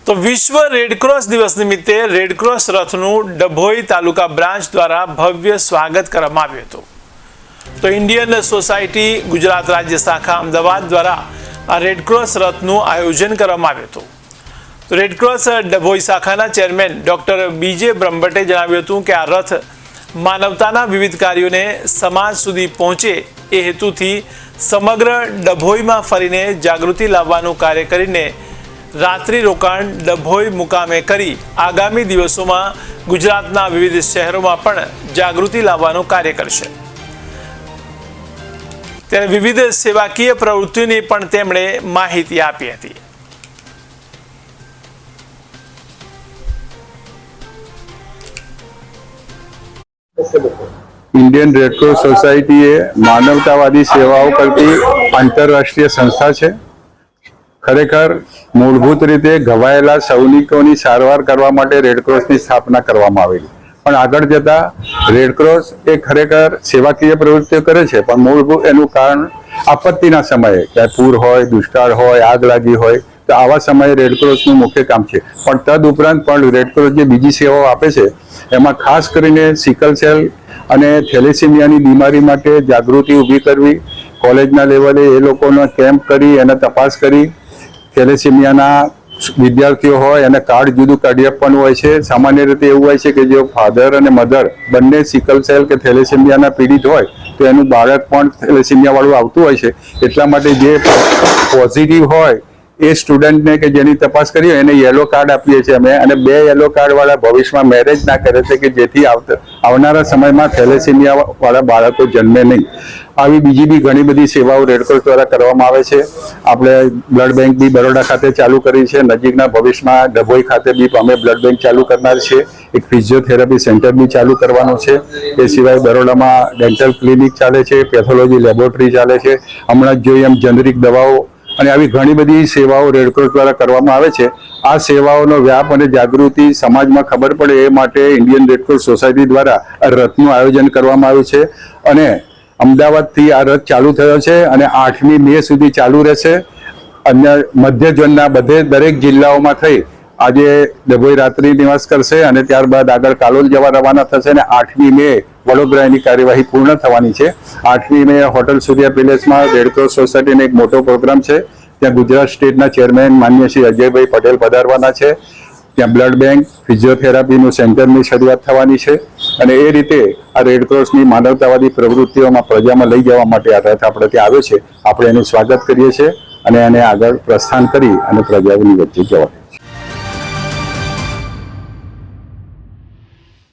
તો વિશ્વ રેડક્રોસ દિવસ નિમિત્તે રેડક્રોસ રથનું ડભોઈ તાલુકા બ્રાન્ચ દ્વારા ભવ્ય સ્વાગત કરવામાં આવ્યું હતું। તો ઇન્ડિયન સોસાયટી ગુજરાત રાજ્ય શાખા અમદાવાદ દ્વારા આ રેડક્રોસ રથનું આયોજન કરવામાં આવ્યું હતું। તો રેડક્રોસ ડભોઈ શાખાના ચેરમેન ડોક્ટર બીજે બ્રહ્મભટ્ટે જણાવ્યું હતું કે આ રથ માનવતાના વિવિધ કાર્યોને સમાજ સુધી પહોંચે એ હેતુથી સમગ્ર ડભોઈમાં ફરીને જાગૃતિ લાવવાનું કાર્ય કરીને રાત્રિ રોકાણ ડભોઈ મુકામે કરી આગામી દિવસોમાં ગુજરાતના વિવિધ શહેરોમાં પણ જાગૃતિ લાવવાનું કાર્ય કરશે। ત્યારે વિવિધ સેવાકીય પ્રવૃત્તિઓની પણ તેમણે માહિતી આપી હતી। इंडियन रेडक्रॉस सोसायटी ए मानवतावादी सेवाओं करती आंतरराष्ट्रीय संस्था है। खरेखर मूलभूत रीते घवायेला सैनिकोनी सारवार करवा माटे रेडक्रॉसनी स्थापना करवामां आवेली, पण आगळ जता रेडक्रॉस ए खरेखर सेवाकीय प्रवृत्तिओ करे छे, पण मूलभूत एनुं कारण आपत्तिना समये क्या पूर होय, दुष्काळ होय, आग लागी होय तो आवा समये रेडक्रॉसनुं मुख्य काम छे। पण तदुपरांत पण रेडक्रॉस जे बीजी सेवाओ आपे छे एमां खास करीने सिकल सेल અને થેલેસીમિયાની બીમારી માટે જાગૃતિ ઊભી કરવી, કોલેજના લેવલે એ લોકોનો કેમ્પ કરી અને તપાસ કરી થેલેસીમિયાના વિદ્યાર્થીઓ હોય અને કાર્ડ જુદું કાઢી આપવાનું હોય છે। સામાન્ય રીતે એવું હોય છે કે જો ફાધર અને મધર બંને સિકલ સેલ કે થેલેસીમિયાના પીડિત હોય તો એનું બાળક પણ થેલેસીમિયાવાળું આવતું હોય છે। એટલા માટે જે પોઝિટિવ હોય એ સ્ટુડન્ટને કે જેની તપાસ કરી એને યેલો કાર્ડ આપીએ છીએ અમે, અને 2 યેલો કાર્ડવાળા ભવિષ્યમાં મેરેજ ના કરે છે કે જેથી આવનારા સમયમાં થેલેસીમિયાવાળા બાળકો જન્મે નહીં। આવી બીજી બી ઘણી બધી સેવાઓ રેડક્રોસ દ્વારા કરવામાં આવે છે। આપણે બ્લડ બેંક બી બરોડા ખાતે ચાલુ કરી છે, નજીકના ભવિષ્યમાં ડભોઈ ખાતે બી અમે બ્લડ બેંક ચાલુ કરનાર છે, એક ફિઝિયોથેરાપી સેન્ટર બી ચાલુ કરવાનું છે। એ સિવાય બરોડામાં ડેન્ટલ ક્લિનિક ચાલે છે, પેથોલોજી લેબોરેટરી ચાલે છે, હમણાં જ જોઈએ એમ જેનરિક દવાઓ અને આવી ઘણી બધી સેવાઓ રેડક્રોસ દ્વારા કરવામાં આવે છે। આ સેવાઓનો વ્યાપ અને જાગૃતિ સમાજમાં ખબર પડે એ માટે ઇન્ડિયન રેડક્રોસ સોસાયટી દ્વારા આ રથનું આયોજન કરવામાં આવ્યું છે અને અમદાવાદથી આ રથ ચાલુ થયો છે અને 8મી મે સુધી ચાલુ રહેશે। અને મધ્ય ઝોનના દરેક જિલ્લાઓમાં થઈ આજે ડભોઈ રાત્રિ નિવાસ કરશે અને ત્યારબાદ આગળ કાલોલ જવા રવાના થશે અને 8મી મે વડોદરાની કાર્યવાહી પૂર્ણ થવાની છે। 8મી મે હોટલ સૂર્યા પેલેસમાં રેડક્રોસ સોસાયટીનો એક મોટો પ્રોગ્રામ છે, ત્યાં ગુજરાત સ્ટેટના ચેરમેન માનનીય શ્રી અજયભાઈ પટેલ પધારવાના છે। ત્યાં બ્લડ બેંક, ફિઝિયોથેરાપીનું સેન્ટરની શરૂઆત થવાની છે અને એ રીતે આ રેડક્રોસની માનવતાવાદી પ્રવૃત્તિઓમાં પ્રજામાં લઈ જવા માટે આ રથ આપણે ત્યાં આવ્યો છે। આપણે એનું સ્વાગત કરીએ છીએ અને એને આગળ પ્રસ્થાન કરી અને પ્રજાની વચ્ચે જવા